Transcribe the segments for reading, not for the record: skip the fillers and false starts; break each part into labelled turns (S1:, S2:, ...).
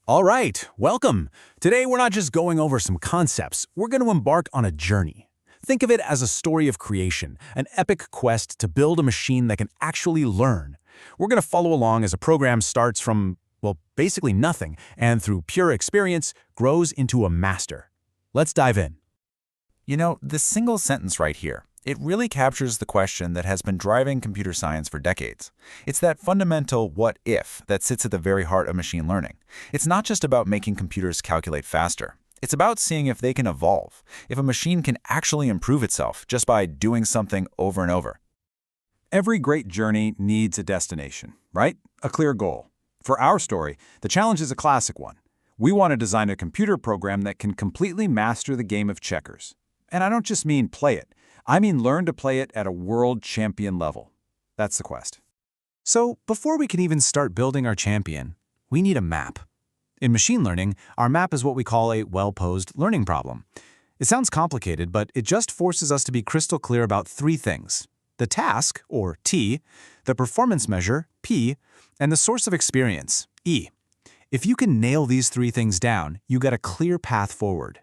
S1: All right, welcome. Today we're not just going over some concepts, we're going to embark on a journey. Think of it as a story of creation, an epic quest to build a machine that can actually learn. We're going to follow along as a program starts from, well, basically nothing, and through pure experience, grows into a master. Let's dive in.
S2: You know, this single sentence right here, it really captures the question that has been driving computer science for decades. It's that fundamental what if that sits at the very heart of machine learning. It's not just about making computers calculate faster. It's about seeing if they can evolve, if a machine can actually improve itself just by doing something over and over.
S3: Every great journey needs a destination, right? A clear goal. For our story, the challenge is a classic one. We want to design a computer program that can completely master the game of checkers. And I don't just mean play it. I mean learn to play it at a world champion level. That's the quest.
S1: So, before we can even start building our champion, we need a map. In machine learning, our map is what we call a well-posed learning problem. It sounds complicated, but it just forces us to be crystal clear about three things: the task, or T, the performance measure, P, and the source of experience, E. If you can nail these three things down, you get a clear path forward.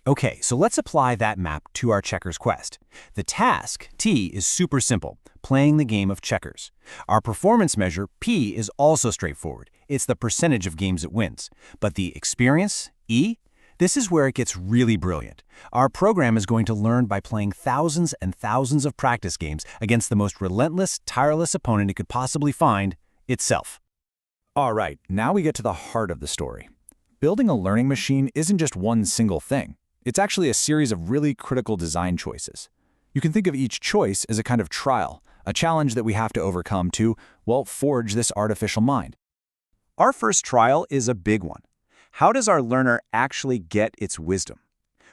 S1: Okay, so let's apply that map to our checkers quest. The task, T, is super simple, playing the game of checkers. Our performance measure, P, is also straightforward. It's the percentage of games it wins. But the experience, E, this is where it gets really brilliant. Our program is going to learn by playing thousands and thousands of practice games against the most relentless, tireless opponent it could possibly find, itself.
S2: All right, now we get to the heart of the story. Building a learning machine isn't just one single thing. It's actually a series of really critical design choices. You can think of each choice as a kind of trial, a challenge that we have to overcome to, well, forge this artificial mind.
S3: Our first trial is a big one. How does our learner actually get its wisdom?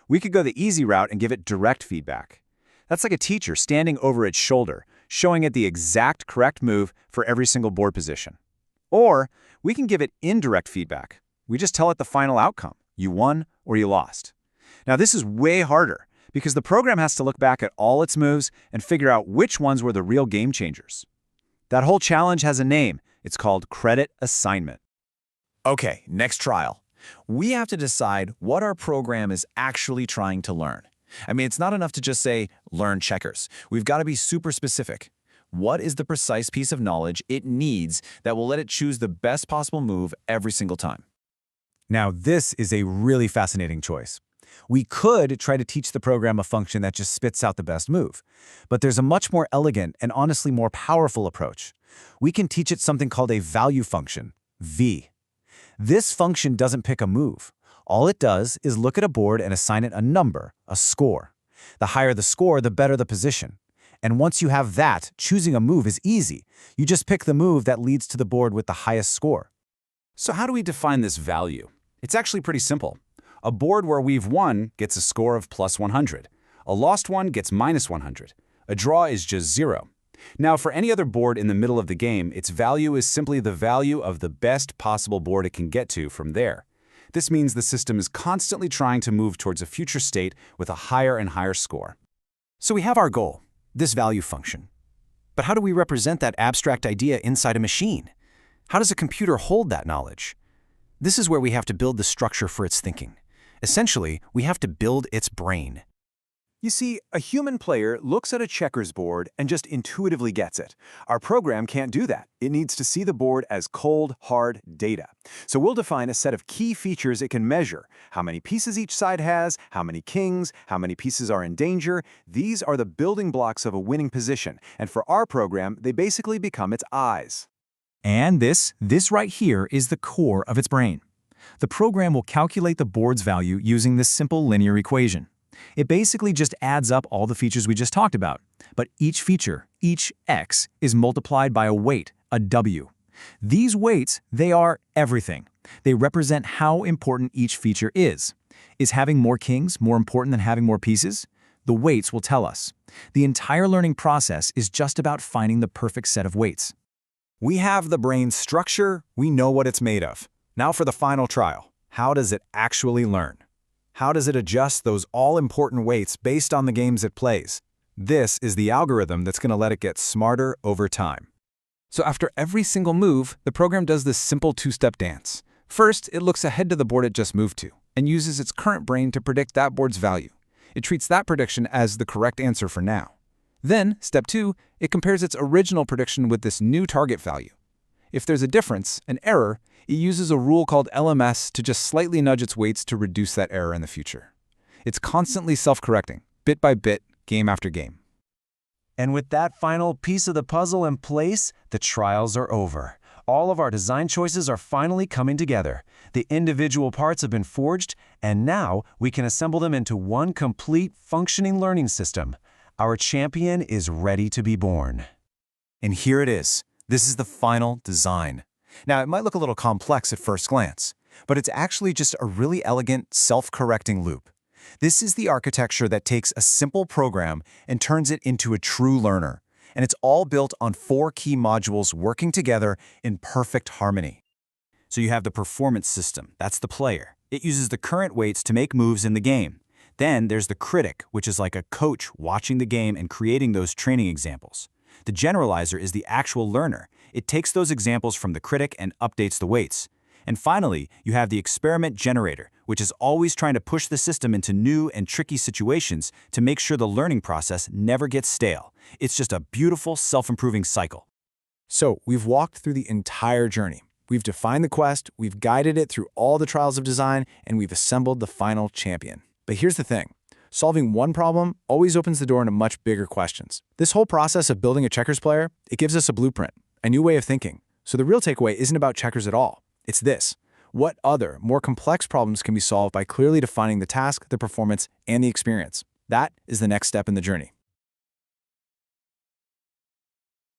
S3: We could go the easy route and give it direct feedback. That's like a teacher standing over its shoulder, showing it the exact correct move for every single board position. Or we can give it indirect feedback. We just tell it the final outcome. You won or you lost. Now, this is way harder because the program has to look back at all its moves and figure out which ones were the real game changers. That whole challenge has a name. It's called credit assignment.
S1: Okay, next trial. We have to decide what our program is actually trying to learn. I mean, it's not enough to just say, learn checkers. We've got to be super specific. What is the precise piece of knowledge it needs that will let it choose the best possible move every single time?
S3: Now, this is a really fascinating choice. We could try to teach the program a function that just spits out the best move. But there's a much more elegant and honestly more powerful approach. We can teach it something called a value function, V. This function doesn't pick a move. All it does is look at a board and assign it a number, a score. The higher the score, the better the position. And once you have that, choosing a move is easy. You just pick the move that leads to the board with the highest score.
S4: So how do we define this value? It's actually pretty simple. A board where we've won gets a score of plus 100. A lost one gets minus 100. A draw is just 0. Now, for any other board in the middle of the game, its value is simply the value of the best possible board it can get to from there. This means the system is constantly trying to move towards a future state with a higher and higher score.
S1: So we have our goal, this value function. But how do we represent that abstract idea inside a machine? How does a computer hold that knowledge? This is where we have to build the structure for its thinking. Essentially, we have to build its brain.
S3: You see, a human player looks at a checkers board and just intuitively gets it. Our program can't do that. It needs to see the board as cold, hard data. So we'll define a set of key features it can measure: how many pieces each side has, how many kings, how many pieces are in danger. These are the building blocks of a winning position, and for our program, they basically become its eyes.
S5: And this right here is the core of its brain. The program will calculate the board's value using this simple linear equation. It basically just adds up all the features we just talked about. But each feature, each x, is multiplied by a weight, a w. These weights, they are everything. They represent how important each feature is. Is having more kings more important than having more pieces? The weights will tell us. The entire learning process is just about finding the perfect set of weights.
S3: We have the brain's structure, we know what it's made of. Now for the final trial. How does it actually learn? How does it adjust those all-important weights based on the games it plays? This is the algorithm that's going to let it get smarter over time.
S4: So after every single move, the program does this simple two-step dance.
S2: First, it looks ahead to the board it just moved to and uses its current brain to predict that board's value. It treats that prediction as the correct answer for now. Then, step 2, it compares its original prediction with this new target value. If there's a difference, an error, it uses a rule called LMS to just slightly nudge its weights to reduce that error in the future. It's constantly self-correcting, bit by bit, game after game.
S3: And with that final piece of the puzzle in place, the trials are over. All of our design choices are finally coming together. The individual parts have been forged, and now we can assemble them into one complete functioning learning system. Our champion is ready to be born.
S1: And here it is. This is the final design. Now, it might look a little complex at first glance, but it's actually just a really elegant, self-correcting loop. This is the architecture that takes a simple program and turns it into a true learner. And it's all built on 4 key modules working together in perfect harmony. So you have the performance system, that's the player. It uses the current weights to make moves in the game. Then there's the critic, which is like a coach watching the game and creating those training examples. The generalizer is the actual learner. It takes those examples from the critic and updates the weights. And finally, you have the experiment generator, which is always trying to push the system into new and tricky situations to make sure the learning process never gets stale. It's just a beautiful, self-improving cycle.
S5: So we've walked through the entire journey. We've defined the quest, we've guided it through all the trials of design, and we've assembled the final champion. But here's the thing. Solving one problem always opens the door into much bigger questions. This whole process of building a checkers player, it gives us a blueprint, a new way of thinking. So the real takeaway isn't about checkers at all. It's this. What other, more complex problems can be solved by clearly defining the task, the performance, and the experience? That is the next step in the journey.